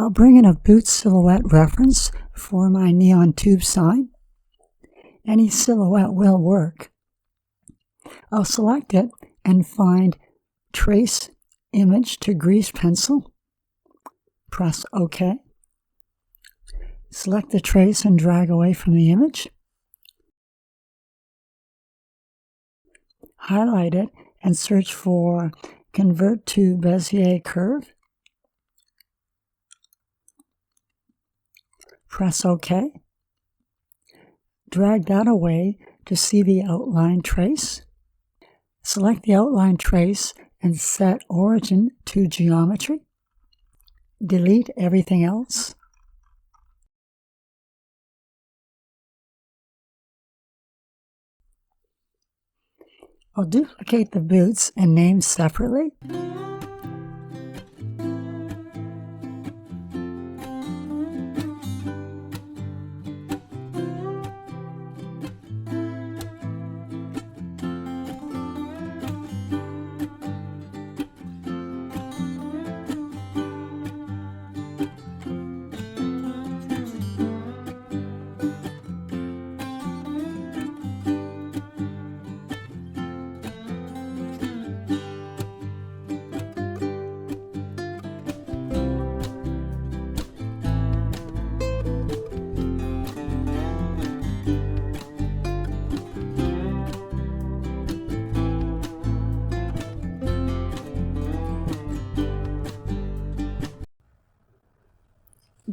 I'll bring in a boot silhouette reference for my neon tube sign. Any silhouette will work. I'll select it and find Trace Image to Grease Pencil. Press OK. Select the trace and drag away from the image. Highlight it and search for Convert to Bezier Curve. Press OK. Drag that away to see the outline trace. Select the outline trace and set Origin to Geometry. Delete everything else. I'll duplicate the boots and name separately.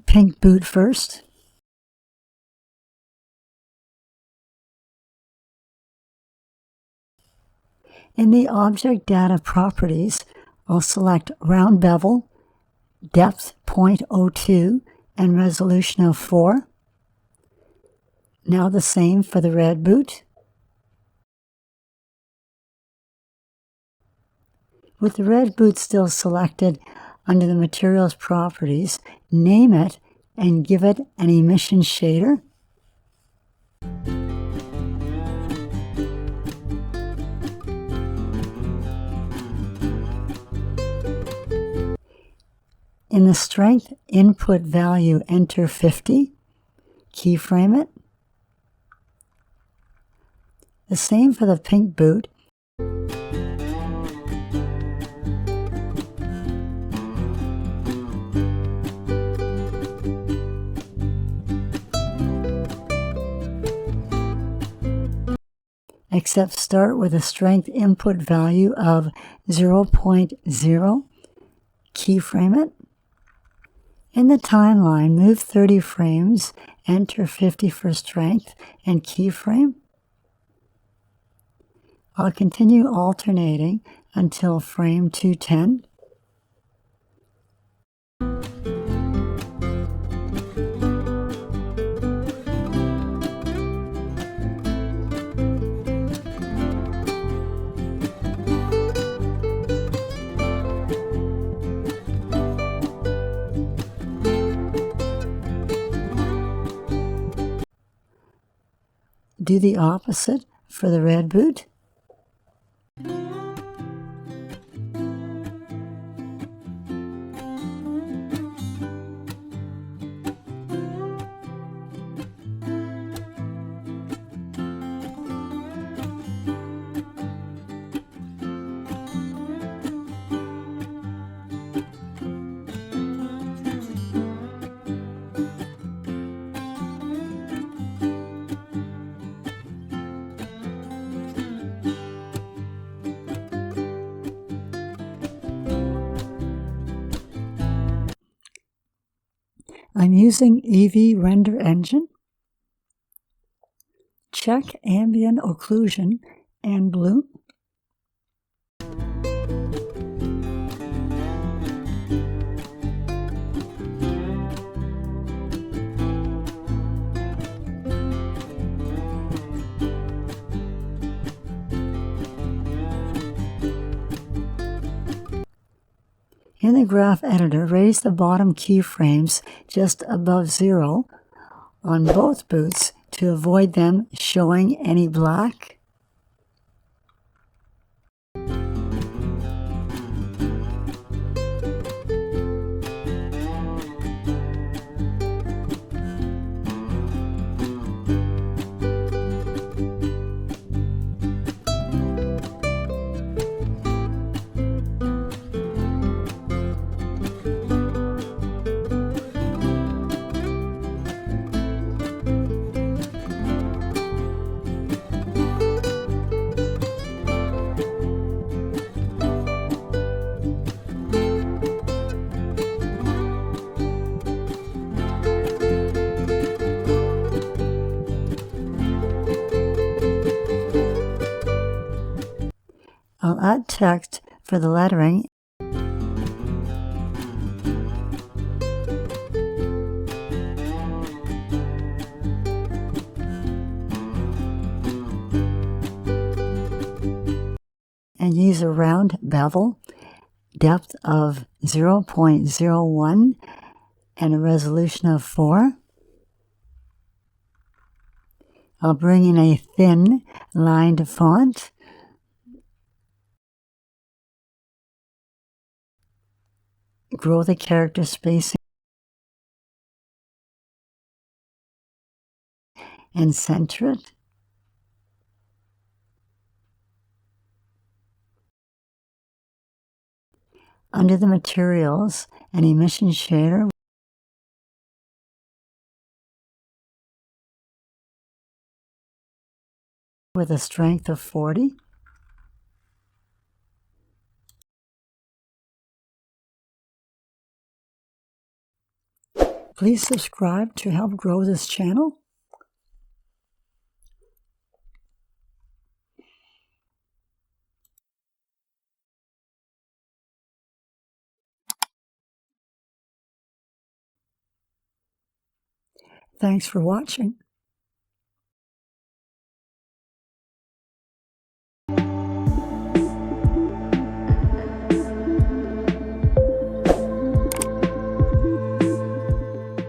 Pink boot first. In the Object Data Properties, I'll select Round Bevel, Depth 0.02, and Resolution of 4. Now the same for the red boot. With the red boot still selected, under the Materials Properties, name it and give it an emission shader. In the Strength Input Value, enter 50. Keyframe it. The same for the pink boot. Except start with a strength input value of 0.0. Keyframe it. In the timeline, move 30 frames, enter 50 for strength, and keyframe. I'll continue alternating until frame 210. Do the opposite for the red boot. I'm using EV Render Engine. Check ambient occlusion and bloom. In the graph editor, raise the bottom keyframes just above 0 on both boots to avoid them showing any black. I'll add text for the lettering and use a round bevel, depth of 0.01 and a resolution of 4. I'll bring in a thin lined font. Grow the character spacing and center it. Under the materials, an emission shader with a strength of 40. Please subscribe to help grow this channel. Thanks for watching.